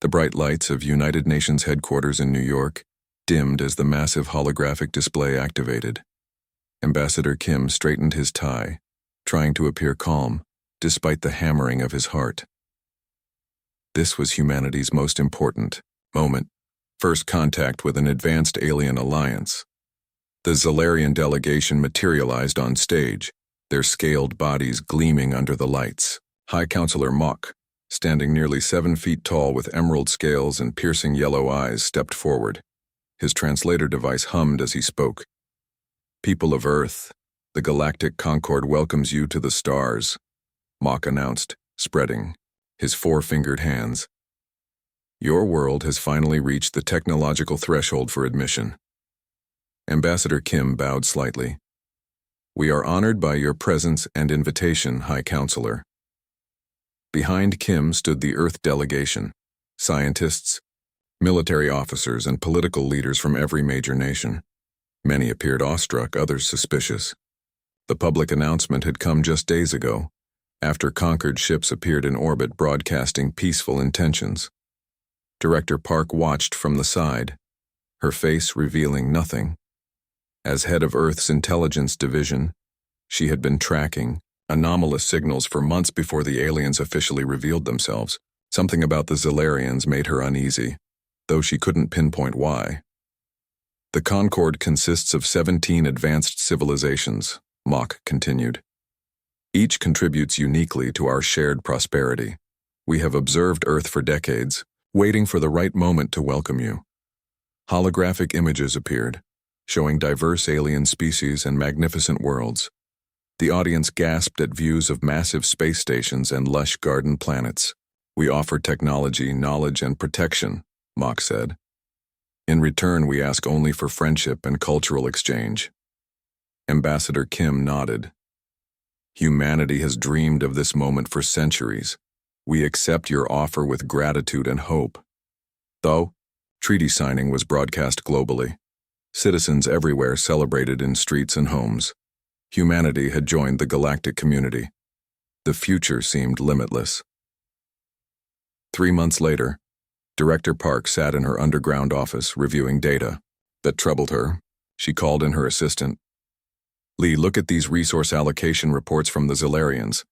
The bright lights of United Nations headquarters in New York dimmed as the massive holographic display activated. Ambassador Kim straightened his tie, trying to appear calm, despite the hammering of his heart. This was humanity's most important moment, first contact with an advanced alien alliance. The Zalarian delegation materialized on stage, their scaled bodies gleaming under the lights. High Counselor Mok, standing nearly 7 feet tall with emerald scales and piercing yellow eyes, stepped forward. His translator device hummed as he spoke. "People of Earth, the Galactic Concord welcomes you to the stars," Mok announced, spreading his 4-fingered hands. "Your world has finally reached the technological threshold for admission." Ambassador Kim bowed slightly. "We are honored by your presence and invitation, High Counselor." Behind Kim stood the Earth delegation, scientists, military officers, and political leaders from every major nation. Many appeared awestruck, others suspicious. The public announcement had come just days ago, after conquered ships appeared in orbit broadcasting peaceful intentions. Director Park watched from the side, her face revealing nothing. As head of Earth's intelligence division, she had been tracking anomalous signals for months before the aliens officially revealed themselves. Something about the Zalarians made her uneasy, though she couldn't pinpoint why. "The Concord consists of 17 advanced civilizations," Mok continued. "Each contributes uniquely to our shared prosperity. We have observed Earth for decades, waiting for the right moment to welcome you." Holographic images appeared, showing diverse alien species and magnificent worlds. The audience gasped at views of massive space stations and lush garden planets. "We offer technology, knowledge, and protection," Mok said. "In return, we ask only for friendship and cultural exchange." Ambassador Kim nodded. "Humanity has dreamed of this moment for centuries. We accept your offer with gratitude and hope." Though, treaty signing was broadcast globally. Citizens everywhere celebrated in streets and homes. Humanity had joined the galactic community. The future seemed limitless. 3 months later, Director Park sat in her underground office reviewing data. That troubled her. She called in her assistant. "Lee, look at these resource allocation reports from the Zalarians,"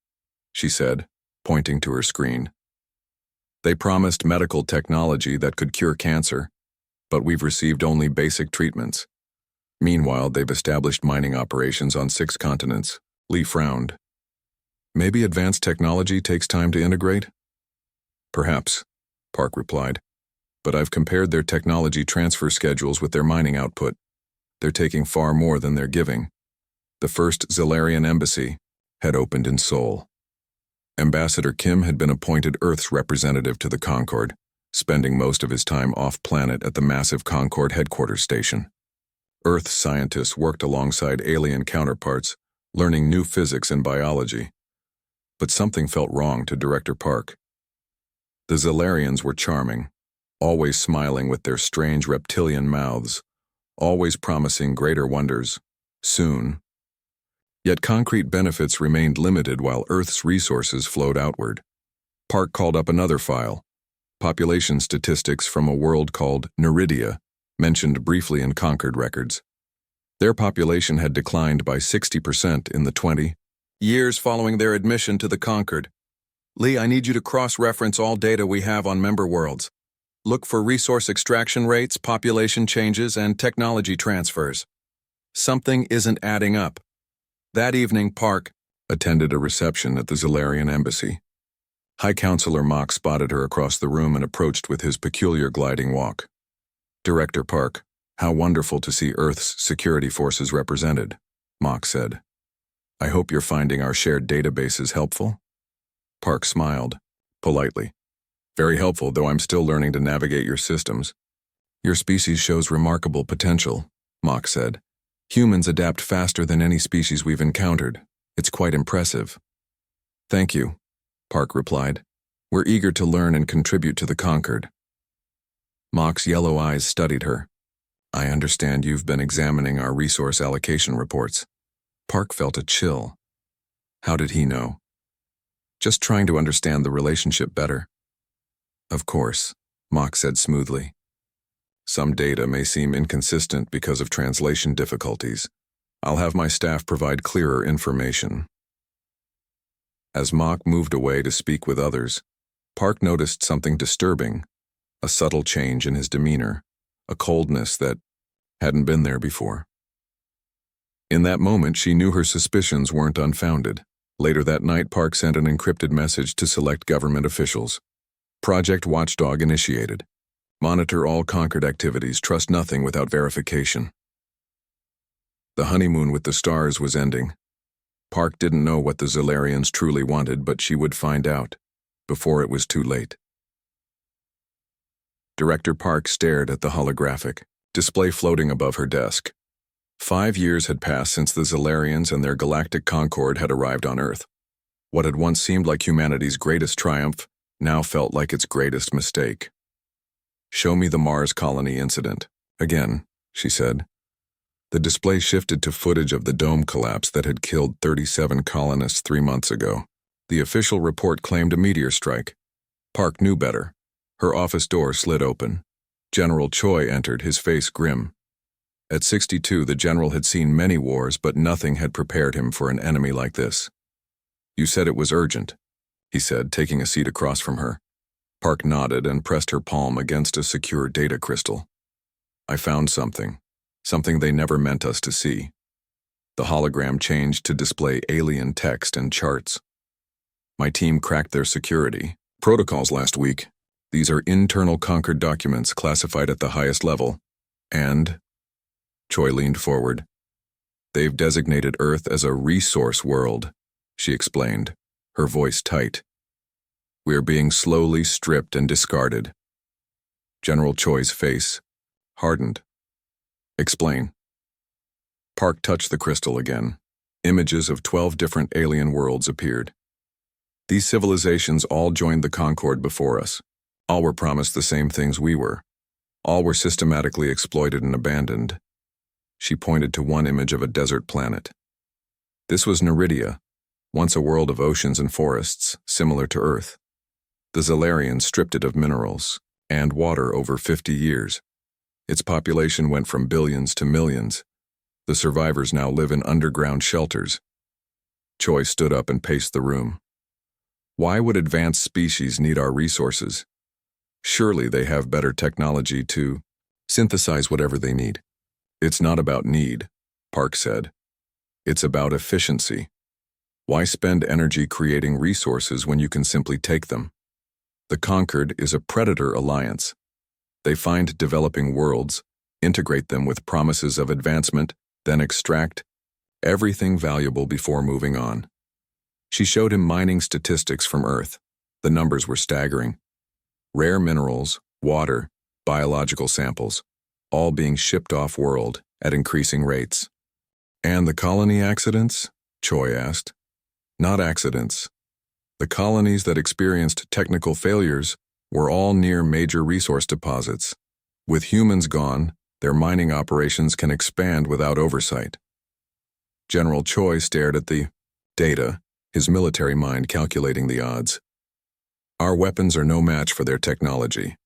she said, pointing to her screen. "They promised medical technology that could cure cancer, but we've received only basic treatments. Meanwhile, they've established mining operations on 6 continents." Lee frowned. "Maybe advanced technology takes time to integrate?" "Perhaps," Park replied. "But I've compared their technology transfer schedules with their mining output. They're taking far more than they're giving." The first Zalarian embassy had opened in Seoul. Ambassador Kim had been appointed Earth's representative to the Concord, spending most of his time off-planet at the massive Concord headquarters station. Earth scientists worked alongside alien counterparts, learning new physics and biology. But something felt wrong to Director Park. The Zalarians were charming, always smiling with their strange reptilian mouths, always promising greater wonders, soon. Yet concrete benefits remained limited while Earth's resources flowed outward. Park called up another file, population statistics from a world called Neridia, mentioned briefly in Concord records. Their population had declined by 60% in the 20 years following their admission to the Concord. "Lee, I need you to cross-reference all data we have on member worlds. Look for resource extraction rates, population changes, and technology transfers. Something isn't adding up." That evening, Park attended a reception at the Zalarian embassy. High Counselor Mok spotted her across the room and approached with his peculiar gliding walk. "Director Park, how wonderful to see Earth's security forces represented," Mok said. "I hope you're finding our shared databases helpful?" Park smiled, politely. "Very helpful, though I'm still learning to navigate your systems." "Your species shows remarkable potential," Mok said. "Humans adapt faster than any species we've encountered. It's quite impressive." "Thank you," Park replied. "We're eager to learn and contribute to the Concord." Mok's yellow eyes studied her. "I understand you've been examining our resource allocation reports." Park felt a chill. How did he know? "Just trying to understand the relationship better." "Of course," Mock said smoothly. Some data may seem inconsistent because of translation difficulties. I'll have my staff provide clearer information. As Mock moved away to speak with others, Park noticed something disturbing, a subtle change in his demeanor, a coldness that hadn't been there before. In that moment, she knew her suspicions weren't unfounded. Later that night, Park sent an encrypted message to select government officials. Project Watchdog initiated. Monitor all Concord activities, trust nothing without verification. The honeymoon with the stars was ending. Park didn't know what the Zolarians truly wanted, but she would find out, before it was too late. Director Park stared at the holographic display floating above her desk. 5 years had passed since the Zolarians and their galactic Concord had arrived on Earth. What had once seemed like humanity's greatest triumph now felt like its greatest mistake. "Show me the Mars colony incident." "Again," she said. The display shifted to footage of the dome collapse that had killed 37 colonists 3 months ago. The official report claimed a meteor strike. Park knew better. Her office door slid open. General Choi entered, his face grim. At 62, the general had seen many wars, but nothing had prepared him for an enemy like this. "You said it was urgent," he said, taking a seat across from her. Park nodded and pressed her palm against a secure data crystal. "I found something they never meant us to see." The hologram changed to display alien text and charts. "My team cracked their security protocols last week. These are internal Concord documents classified at the highest level. And," Choi leaned forward, "they've designated Earth as a resource world," she explained, her voice tight. "We're being slowly stripped and discarded." General Choi's face hardened. "Explain." Park touched the crystal again. Images of 12 different alien worlds appeared. These civilizations all joined the Concord before us. All were promised the same things we were. All were systematically exploited and abandoned. She pointed to one image of a desert planet. This was Neridia, once a world of oceans and forests, similar to Earth. The Zolarians stripped it of minerals and water over 50 years. Its population went from billions to millions. The survivors now live in underground shelters. Choi stood up and paced the room. "Why would advanced species need our resources? Surely they have better technology to synthesize whatever they need." "It's not about need," Park said. "It's about efficiency. Why spend energy creating resources when you can simply take them? The Concord is a predator alliance. They find developing worlds, integrate them with promises of advancement, then extract everything valuable before moving on." She showed him mining statistics from Earth. The numbers were staggering. Rare minerals, water, biological samples, all being shipped off-world at increasing rates. "And the colony accidents?" Choi asked. "Not accidents. The colonies that experienced technical failures were all near major resource deposits. With humans gone, their mining operations can expand without oversight." General Choi stared at the data, his military mind calculating the odds. "Our weapons are no match for their technology."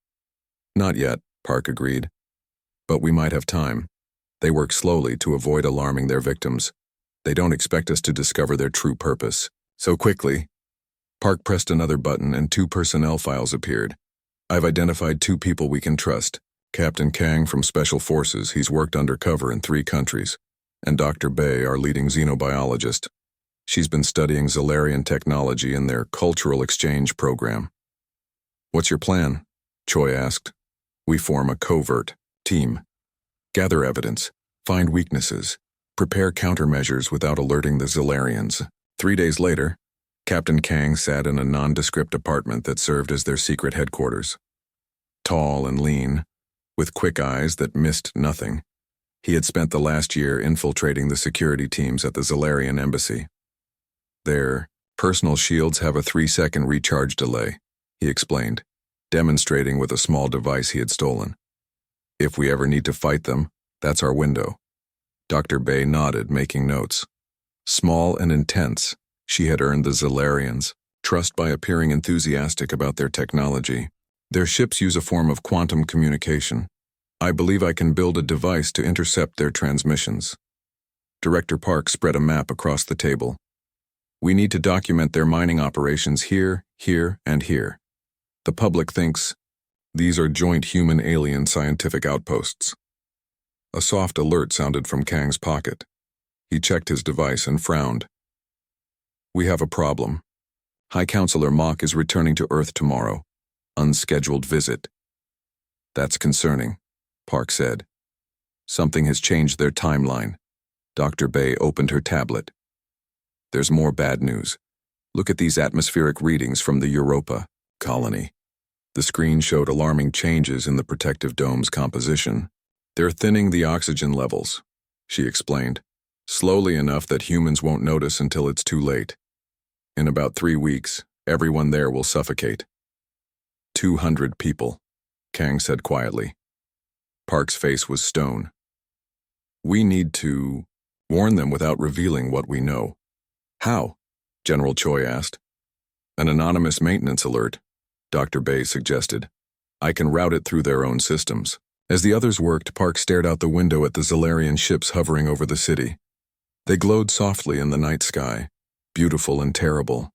"Not yet," Park agreed. "But we might have time. They work slowly to avoid alarming their victims. They don't expect us to discover their true purpose so quickly." Park pressed another button and 2 personnel files appeared. "I've identified 2 people we can trust. Captain Kang from Special Forces, he's worked undercover in 3 countries, and Dr. Bay, our leading xenobiologist. She's been studying Zolarian technology in their cultural exchange program." "What's your plan?" Choi asked. "We form a covert team. Gather evidence, find weaknesses, prepare countermeasures without alerting the Zolarians." 3 days later, Captain Kang sat in a nondescript apartment that served as their secret headquarters. Tall and lean, with quick eyes that missed nothing, he had spent the last year infiltrating the security teams at the Zolarian embassy. "Their personal shields have a 3-second recharge delay," he explained, demonstrating with a small device he had stolen. "If we ever need to fight them, that's our window." Dr. Bay nodded, making notes. Small and intense, she had earned the Zolarians' trust by appearing enthusiastic about their technology, Their ships use a form of quantum communication. I believe I can build a device to intercept their transmissions. Director Park spread a map across the table. We need to document their mining operations here, here, and here. The public thinks these are joint human-alien scientific outposts. A soft alert sounded from Kang's pocket. He checked his device and frowned. We have a problem. High Counselor Mach is returning to Earth tomorrow. Unscheduled visit. That's concerning, Park said. Something has changed their timeline. Dr. Bay opened her tablet. There's more bad news. Look at these atmospheric readings from the Europa colony. The screen showed alarming changes in the protective dome's composition. They're thinning the oxygen levels, she explained, slowly enough that humans won't notice until it's too late. In about 3 weeks, everyone there will suffocate. 200 people, Kang said quietly. Park's face was stone. We need to warn them without revealing what we know. How? General Choi asked. An anonymous maintenance alert, Dr. Bay suggested. I can route it through their own systems. As the others worked, Park stared out the window at the Zalarian ships hovering over the city. They glowed softly in the night sky, beautiful and terrible.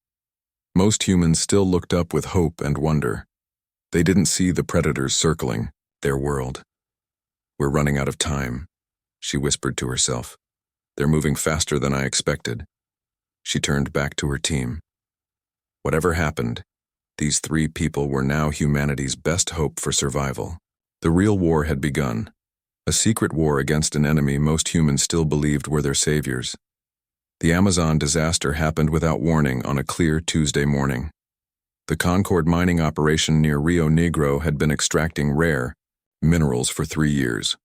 Most humans still looked up with hope and wonder. They didn't see the predators circling their world. We're running out of time, she whispered to herself. They're moving faster than I expected. She turned back to her team. Whatever happened, these 3 people were now humanity's best hope for survival. The real war had begun, a secret war against an enemy most humans still believed were their saviors. The Amazon disaster happened without warning on a clear Tuesday morning. The Concord mining operation near Rio Negro had been extracting rare minerals for 3 years.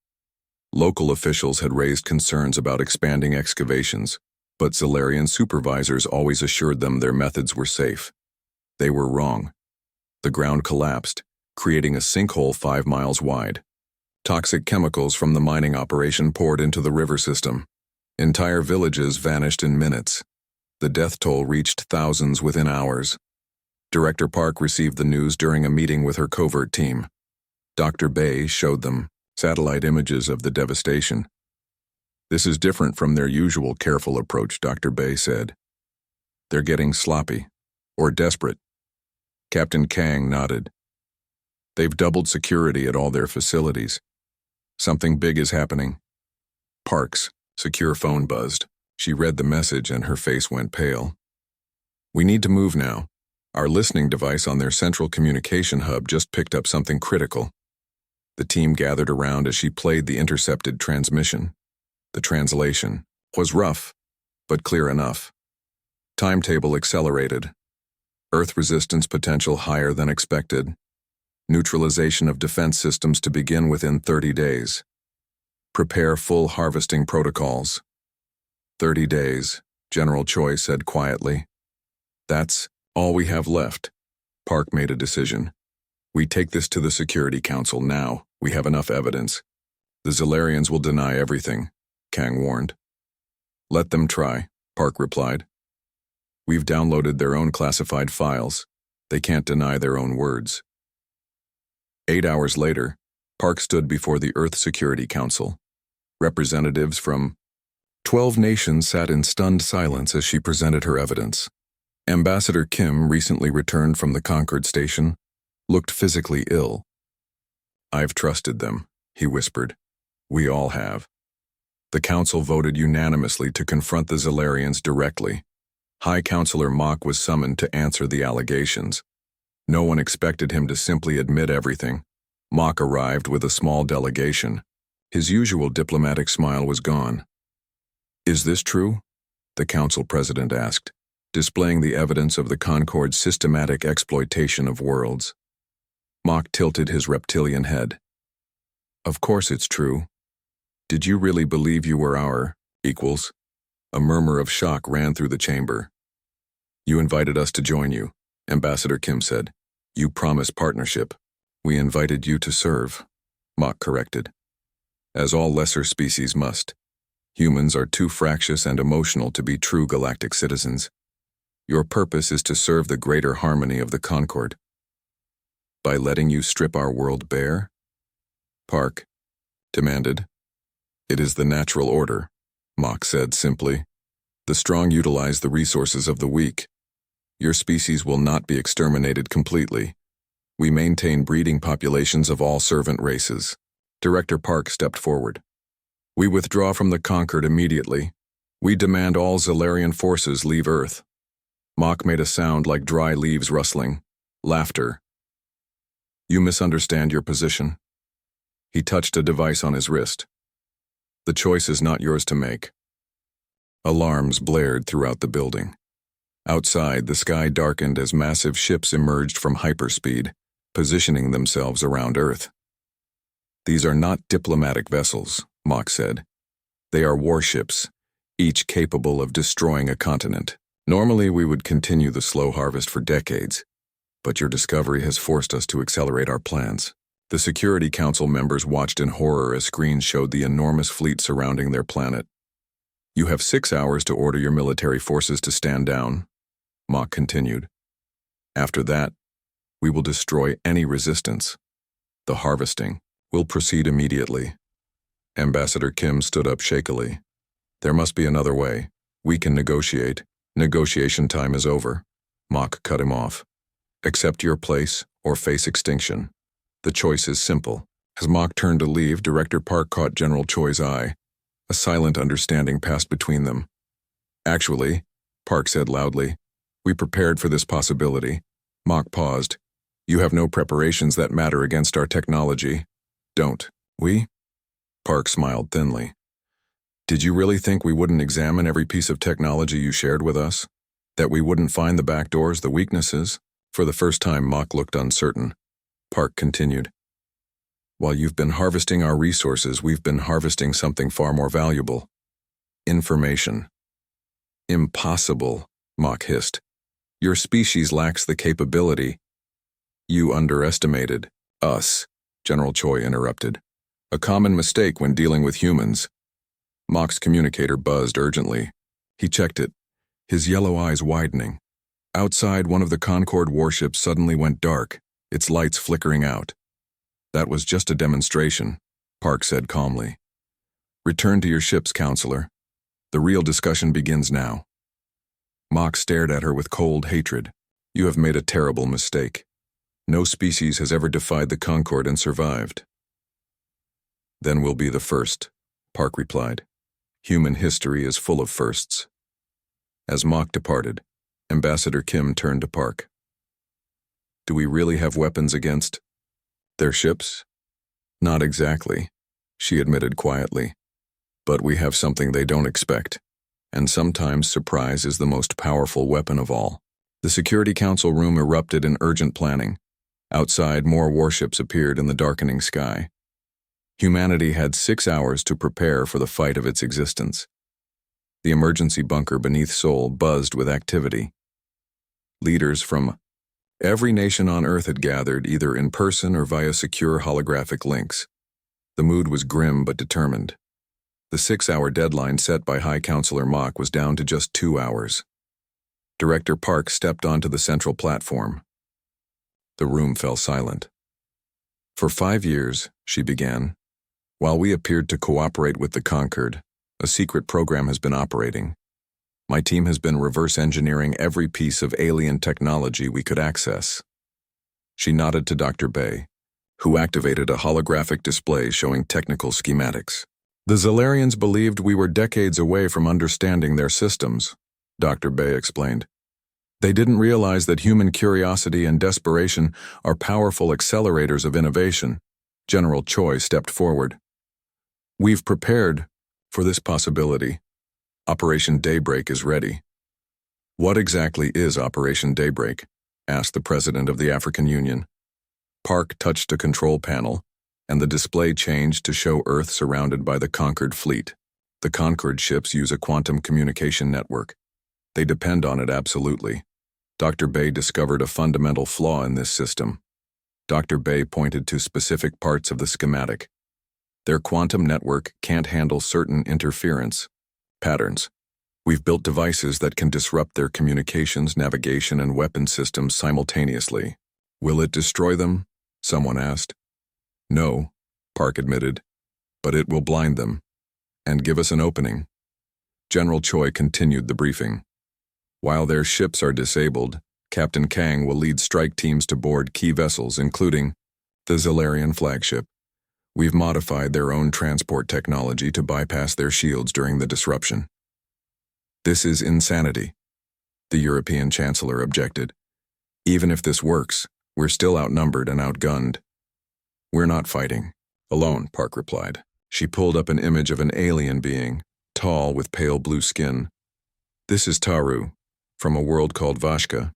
Local officials had raised concerns about expanding excavations, but Zalarian supervisors always assured them their methods were safe. They were wrong. The ground collapsed, creating a sinkhole 5 miles wide. Toxic chemicals from the mining operation poured into the river system. Entire villages vanished in minutes. The death toll reached thousands within hours. Director Park received the news during a meeting with her covert team. Dr. Bay showed them satellite images of the devastation. This is different from their usual careful approach, Dr. Bay said. They're getting sloppy, or desperate. Captain Kang nodded. They've doubled security at all their facilities. Something big is happening. Park's secure phone buzzed. She read the message and her face went pale. We need to move now. Our listening device on their central communication hub just picked up something critical. The team gathered around as she played the intercepted transmission. The translation was rough, but clear enough. Timetable accelerated. Earth resistance potential higher than expected. Neutralization of defense systems to begin within 30 days. Prepare full harvesting protocols. 30 days, General Choi said quietly. That's all we have left. Park made a decision. We take this to the Security Council now. We have enough evidence. The Zalarians will deny everything, Kang warned. Let them try, Park replied. We've downloaded their own classified files. They can't deny their own words. 8 hours later, Park stood before the Earth Security Council. Representatives from 12 nations sat in stunned silence as she presented her evidence. Ambassador Kim, recently returned from the Concord station, looked physically ill. I've trusted them, he whispered. We all have. The council voted unanimously to confront the Zalarians directly. High Counselor Mach was summoned to answer the allegations. No one expected him to simply admit everything. Mach arrived with a small delegation. His usual diplomatic smile was gone. Is this true? The council president asked, displaying the evidence of the Concord's systematic exploitation of worlds. Mach tilted his reptilian head. Of course it's true. Did you really believe you were our equals? A murmur of shock ran through the chamber. You invited us to join you, Ambassador Kim said. You promised partnership. We invited you to serve, Mach corrected. As all lesser species must. Humans are too fractious and emotional to be true galactic citizens. Your purpose is to serve the greater harmony of the Concord. By letting you strip our world bare? Park demanded. It is the natural order, Mock said simply. The strong utilize the resources of the weak. Your species will not be exterminated completely. We maintain breeding populations of all servant races. Director Park stepped forward. We withdraw from the conquered immediately. We demand all Zalarian forces leave Earth. Mock made a sound like dry leaves rustling. Laughter. You misunderstand your position. He touched a device on his wrist. The choice is not yours to make. Alarms blared throughout the building. Outside, the sky darkened as massive ships emerged from hyperspeed, positioning themselves around Earth. These are not diplomatic vessels, Mock said. They are warships, each capable of destroying a continent. Normally, we would continue the slow harvest for decades, but your discovery has forced us to accelerate our plans. The Security Council members watched in horror as screens showed the enormous fleet surrounding their planet. You have 6 hours to order your military forces to stand down, Mock continued. After that, we will destroy any resistance. The harvesting will proceed immediately. Ambassador Kim stood up shakily. There must be another way. We can negotiate. Negotiation time is over. Mock cut him off. Accept your place or face extinction. The choice is simple. As Mock turned to leave, Director Park caught General Choi's eye. A silent understanding passed between them. Actually, Park said loudly, we prepared for this possibility. Mock paused. You have no preparations that matter against our technology. Don't. We? Park smiled thinly. Did you really think we wouldn't examine every piece of technology you shared with us? That we wouldn't find the back doors, the weaknesses? For the first time, Mock looked uncertain. Park continued. While you've been harvesting our resources, we've been harvesting something far more valuable. Information. Impossible, Mock hissed. Your species lacks the capability. You underestimated us, General Choi interrupted. A common mistake when dealing with humans. Mock's communicator buzzed urgently. He checked it, his yellow eyes widening. Outside, one of the Concorde warships suddenly went dark, its lights flickering out. That was just a demonstration, Park said calmly. Return to your ships, Counselor. The real discussion begins now. Mock stared at her with cold hatred. You have made a terrible mistake. No species has ever defied the Concorde and survived. Then we'll be the first, Park replied. Human history is full of firsts. As Mock departed, Ambassador Kim turned to Park. Do we really have weapons against their ships? Not exactly, she admitted quietly. But we have something they don't expect, and sometimes surprise is the most powerful weapon of all. The Security Council room erupted in urgent planning. Outside, more warships appeared in the darkening sky. Humanity had 6 hours to prepare for the fight of its existence. The emergency bunker beneath Seoul buzzed with activity. Leaders from every nation on Earth had gathered, either in person or via secure holographic links. The mood was grim but determined. The 6-hour deadline set by High Counselor Mock was down to just 2 hours. Director Park stepped onto the central platform. The room fell silent. For 5 years, she began, while we appeared to cooperate with the Conquered, a secret program has been operating. My team has been reverse engineering every piece of alien technology we could access. She nodded to Dr. Bay, who activated a holographic display showing technical schematics. The Zalarians believed we were decades away from understanding their systems, Dr. Bay explained. They didn't realize that human curiosity and desperation are powerful accelerators of innovation. General Choi stepped forward. We've prepared for this possibility. Operation Daybreak is ready. What exactly is Operation Daybreak? Asked the president of the African Union. Park touched a control panel, and the display changed to show Earth surrounded by the Conquered fleet. The Conquered ships use a quantum communication network. They depend on it absolutely. Dr. Bay discovered a fundamental flaw in this system. Dr. Bay pointed to specific parts of the schematic. Their quantum network can't handle certain interference patterns. We've built devices that can disrupt their communications, navigation, and weapon systems simultaneously. Will it destroy them? Someone asked. No, Park admitted, but it will blind them and give us an opening. General Choi continued the briefing. While their ships are disabled, Captain Kang will lead strike teams to board key vessels, including the Zalarian flagship. We've modified their own transport technology to bypass their shields during the disruption. This is insanity, the European Chancellor objected. Even if this works, we're still outnumbered and outgunned. We're not fighting alone, Park replied. She pulled up an image of an alien being, tall with pale blue skin. This is Taru, from a world called Vashka.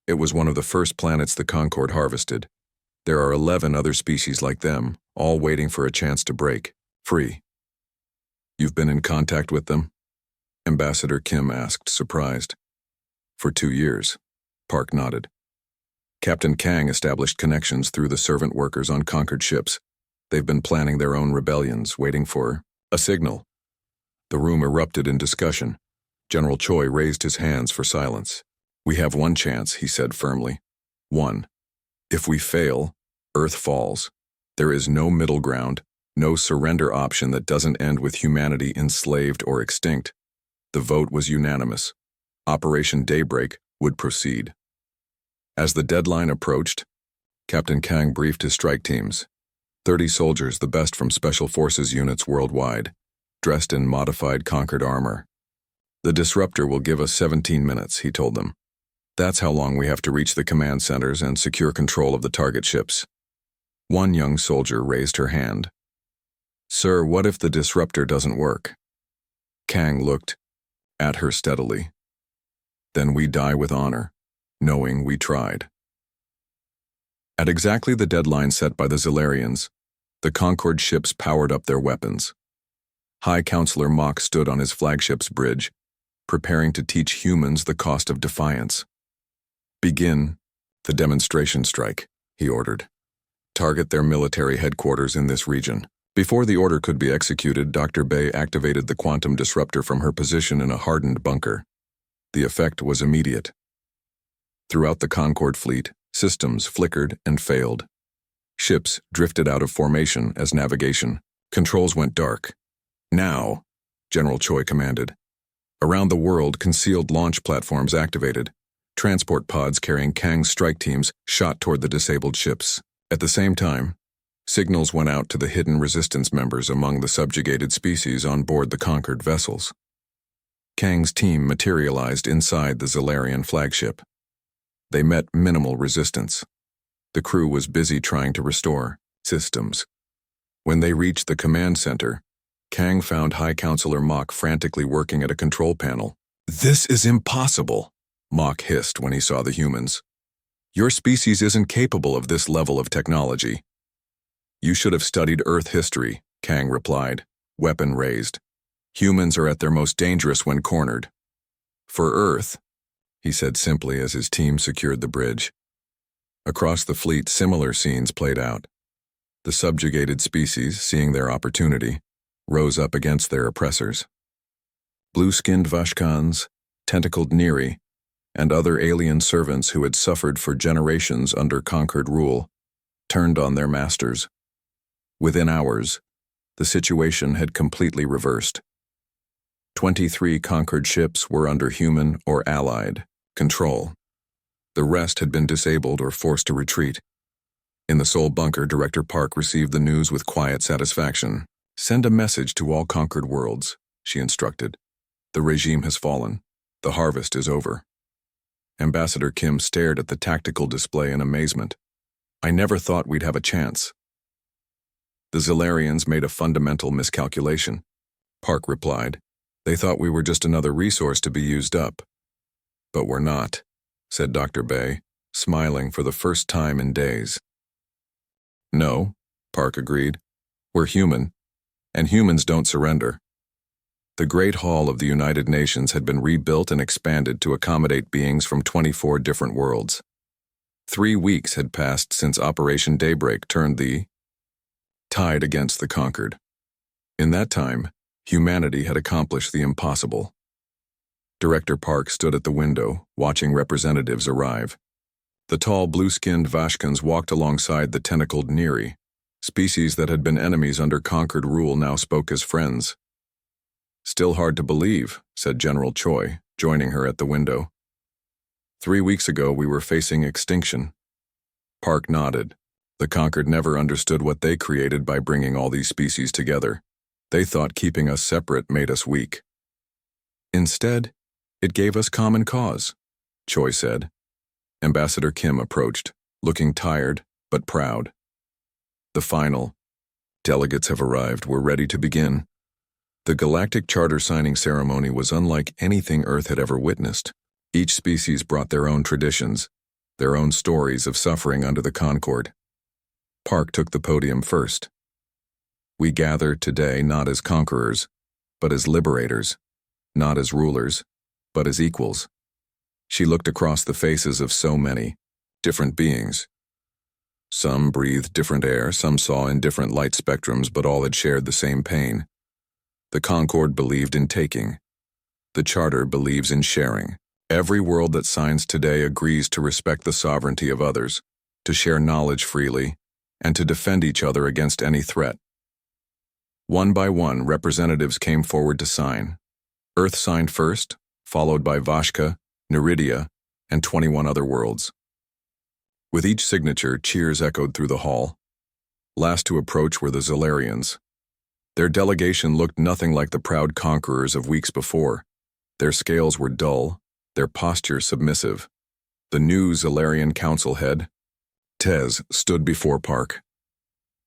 It was one of the first planets the Concord harvested. There are 11 other species like them, all waiting for a chance to break free. You've been in contact with them? Ambassador Kim asked, surprised. For 2 years, Park nodded. Captain Kang established connections through the servant workers on conquered ships. They've been planning their own rebellions, waiting for a signal. The room erupted in discussion. General Choi raised his hands for silence. We have one chance, he said firmly. One. If we fail, Earth falls. There is no middle ground, no surrender option that doesn't end with humanity enslaved or extinct. The vote was unanimous. Operation Daybreak would proceed. As the deadline approached, Captain Kang briefed his strike teams. 30 soldiers, the best from Special Forces units worldwide, dressed in modified Conquered armor. The disruptor will give us 17 minutes, he told them. That's how long we have to reach the command centers and secure control of the target ships. One young soldier raised her hand. Sir, what if the disruptor doesn't work? Kang looked at her steadily. Then we die with honor, knowing we tried. At exactly the deadline set by the Zalarians, the Concord ships powered up their weapons. High Counselor Mock stood on his flagship's bridge, preparing to teach humans the cost of defiance. Begin the demonstration strike, he ordered. Target their military headquarters in this region. Before the order could be executed, Dr. Bay activated the quantum disruptor from her position in a hardened bunker. The effect was immediate. Throughout the Concord fleet, systems flickered and failed. Ships drifted out of formation as navigation. Controls went dark. Now, General Choi commanded. Around the world, concealed launch platforms activated. Transport pods carrying Kang's strike teams shot toward the disabled ships. At the same time, signals went out to the hidden resistance members among the subjugated species on board the conquered vessels. Kang's team materialized inside the Zalarian flagship. They met minimal resistance. The crew was busy trying to restore systems. When they reached the command center, Kang found High Counselor Mock frantically working at a control panel. This is impossible, Mock hissed when he saw the humans. Your species isn't capable of this level of technology. You should have studied Earth history, Kang replied, weapon raised. Humans are at their most dangerous when cornered. For Earth, he said simply as his team secured the bridge. Across the fleet, similar scenes played out. The subjugated species, seeing their opportunity, rose up against their oppressors. Blue-skinned Vashkans, tentacled Neri, and other alien servants who had suffered for generations under conquered rule, turned on their masters. Within hours, the situation had completely reversed. 23 conquered ships were under human or allied control. The rest had been disabled or forced to retreat. In the Seoul bunker, Director Park received the news with quiet satisfaction. Send a message to all conquered worlds, she instructed. The regime has fallen. The harvest is over. Ambassador Kim stared at the tactical display in amazement. I never thought we'd have a chance. The Zalarians made a fundamental miscalculation, Park replied. They thought we were just another resource to be used up. But we're not, said Dr. Bay, smiling for the first time in days. No, Park agreed. We're human, and humans don't surrender. The Great Hall of the United Nations had been rebuilt and expanded to accommodate beings from 24 different worlds. 3 weeks had passed since Operation Daybreak turned the tide against the conquered. In that time, humanity had accomplished the impossible. Director Park stood at the window, watching representatives arrive. The tall, blue-skinned Vashkans walked alongside the tentacled Neri. Species that had been enemies under conquered rule now spoke as friends. "Still hard to believe," said General Choi, joining her at the window. "3 weeks ago we were facing extinction." Park nodded. The conquered never understood what they created by bringing all these species together. They thought keeping us separate made us weak. "Instead, it gave us common cause," Choi said. Ambassador Kim approached, looking tired but proud. "The final delegates have arrived. We're ready to begin." The Galactic Charter signing ceremony was unlike anything Earth had ever witnessed. Each species brought their own traditions, their own stories of suffering under the Concord. Park took the podium first. "We gather today not as conquerors, but as liberators, not as rulers, but as equals." She looked across the faces of so many different beings. Some breathed different air, some saw in different light spectrums, but all had shared the same pain. The Concord believed in taking. The Charter believes in sharing. Every world that signs today agrees to respect the sovereignty of others, to share knowledge freely, and to defend each other against any threat. One by one, representatives came forward to sign. Earth signed first, followed by Vashka, Neridia, and 21 other worlds. With each signature, cheers echoed through the hall. Last to approach were the Zolarians. Their delegation looked nothing like the proud conquerors of weeks before. Their scales were dull, their posture submissive. The new Zolarian council head, Tez, stood before Park.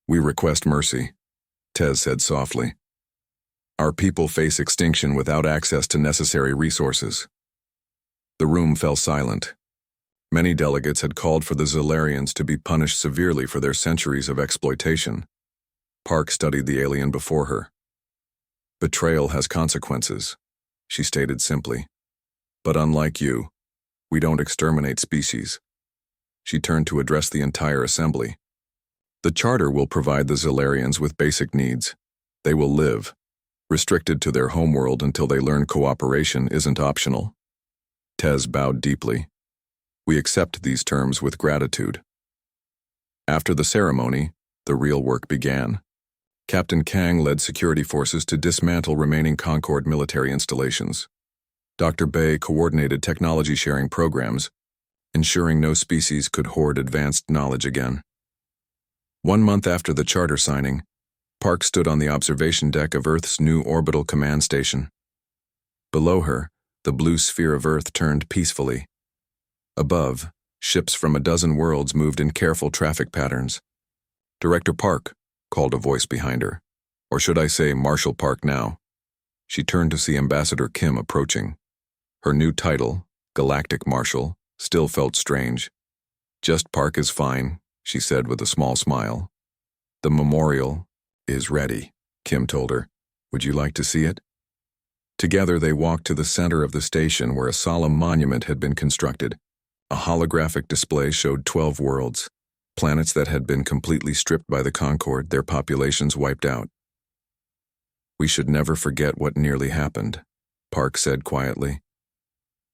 "We request mercy," Tez said softly. "Our people face extinction without access to necessary resources." The room fell silent. Many delegates had called for the Zolarians to be punished severely for their centuries of exploitation. Park studied the alien before her. "Betrayal has consequences," she stated simply. "But unlike you, we don't exterminate species." She turned to address the entire assembly. "The Charter will provide the Zolarians with basic needs. They will live, restricted to their homeworld until they learn cooperation isn't optional." Tez bowed deeply. "We accept these terms with gratitude." After the ceremony, the real work began. Captain Kang led security forces to dismantle remaining Concord military installations. Dr. Bay coordinated technology-sharing programs, ensuring no species could hoard advanced knowledge again. 1 month after the charter signing, Park stood on the observation deck of Earth's new orbital command station. Below her, the blue sphere of Earth turned peacefully. Above, ships from a dozen worlds moved in careful traffic patterns. "Director Park," called a voice behind her. "Or should I say Marshal Park now?" She turned to see Ambassador Kim approaching. Her new title, Galactic Marshal, still felt strange. "Just Park is fine," she said with a small smile. "The memorial is ready," Kim told her. "Would you like to see it?" Together they walked to the center of the station where a solemn monument had been constructed. A holographic display showed 12 worlds, planets that had been completely stripped by the Concord, their populations wiped out. "We should never forget what nearly happened," Park said quietly.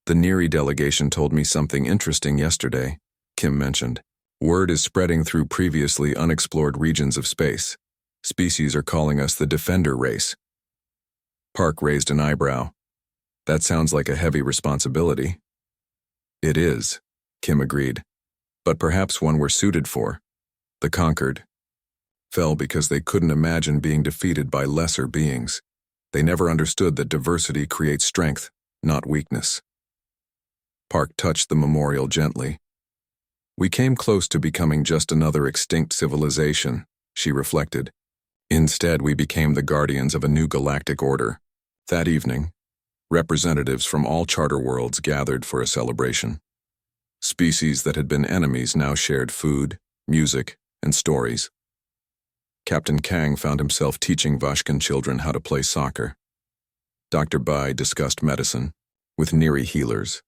"The Neri delegation told me something interesting yesterday," Kim mentioned. "Word is spreading through previously unexplored regions of space. Species are calling us the Defender race." Park raised an eyebrow. "That sounds like a heavy responsibility." "It is," Kim agreed, "but perhaps one we're suited for." The Conquered fell because they couldn't imagine being defeated by lesser beings. They never understood that diversity creates strength, not weakness. Park touched the memorial gently. "We came close to becoming just another extinct civilization," she reflected. "Instead, we became the guardians of a new galactic order." That evening, representatives from all charter worlds gathered for a celebration. Species that had been enemies now shared food, music, and stories. Captain Kang found himself teaching Vashkan children how to play soccer. Dr. Bai discussed medicine with Neri healers.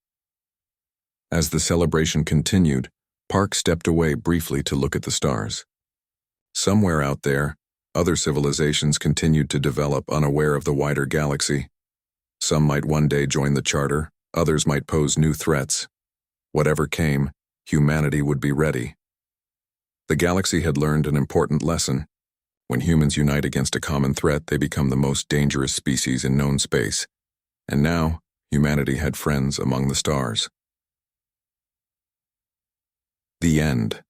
As the celebration continued, Park stepped away briefly to look at the stars. Somewhere out there, other civilizations continued to develop unaware of the wider galaxy. Some might one day join the Charter, others might pose new threats. Whatever came, humanity would be ready. The galaxy had learned an important lesson. When humans unite against a common threat, they become the most dangerous species in known space. And now, humanity had friends among the stars. The end.